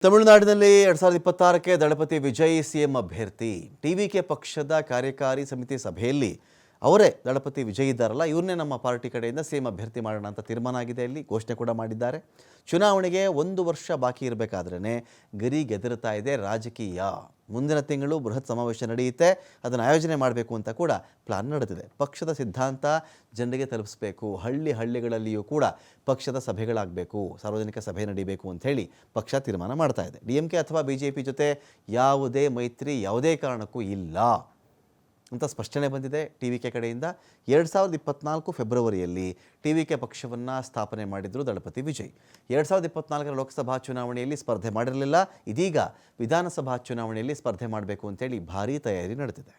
ತಮಿಳುನಾಡಿನಲ್ಲಿ 2026ಕ್ಕೆ ದಳಪತಿ ವಿಜಯ್ ಸಿಎಂ ಅಭ್ಯರ್ಥಿ. ಟಿವಿಕೆ ಪಕ್ಷದ ಕಾರ್ಯಕಾರಿ ಸಮಿತಿ ಸಭೆಯಲ್ಲಿ ಅವರೇ ದಳಪತಿ ವಿಜಯ್ ಇದ್ದಾರಲ್ಲ, ಇವ್ರನ್ನೇ ನಮ್ಮ ಪಾರ್ಟಿ ಕಡೆಯಿಂದ ಸಿಎಂ ಅಭ್ಯರ್ಥಿ ಮಾಡೋಣ ಅಂತ ತೀರ್ಮಾನ ಆಗಿದೆ. ಇಲ್ಲಿ ಘೋಷಣೆ ಕೂಡ ಮಾಡಿದ್ದಾರೆ. ಚುನಾವಣೆಗೆ 1 ವರ್ಷ ಬಾಕಿ ಇರಬೇಕಾದ್ರೇ ಗರಿಗೆದರ್ತಾ ಇದೆ ರಾಜಕೀಯ. ಮುಂದಿನ ತಿಂಗಳು ಬೃಹತ್ ಸಮಾವೇಶ ನಡೆಯುತ್ತೆ, ಅದನ್ನು ಆಯೋಜನೆ ಮಾಡಬೇಕು ಅಂತ ಕೂಡ ಪ್ಲಾನ್ ನಡೆದಿದೆ. ಪಕ್ಷದ ಸಿದ್ಧಾಂತ ಜನರಿಗೆ ತಲುಪಿಸಬೇಕು, ಹಳ್ಳಿಗಳಲ್ಲಿಯೂ ಕೂಡ ಪಕ್ಷದ ಸಭೆಗಳಾಗಬೇಕು, ಸಾರ್ವಜನಿಕ ಸಭೆ ನಡೀಬೇಕು ಅಂತ ಹೇಳಿ ಪಕ್ಷ ತೀರ್ಮಾನ ಮಾಡ್ತಾ ಇದೆ. DMK ಅಥವಾ BJP ಜೊತೆ ಯಾವುದೇ ಮೈತ್ರಿ ಯಾವುದೇ ಕಾರಣಕ್ಕೂ ಇಲ್ಲ ಅಂತ ಸ್ಪಷ್ಟನೆ ಬಂದಿದೆ ಟಿವಿಕೆ ಕಡೆಯಿಂದ. 2024 ಫೆಬ್ರವರಿಯಲ್ಲಿ ಟಿವಿಕೆ ಪಕ್ಷವನ್ನು ಸ್ಥಾಪನೆ ಮಾಡಿದ್ರು ದಳಪತಿ ವಿಜಯ್. 2024ರ ಲೋಕಸಭಾ ಚುನಾವಣೆಯಲ್ಲಿ ಸ್ಪರ್ಧೆ ಮಾಡಿರಲಿಲ್ಲ. ಇದೀಗ ವಿಧಾನಸಭಾ ಚುನಾವಣೆಯಲ್ಲಿ ಸ್ಪರ್ಧೆ ಮಾಡಬೇಕು ಅಂತೇಳಿ ಭಾರೀ ತಯಾರಿ ನಡೆದಿದೆ.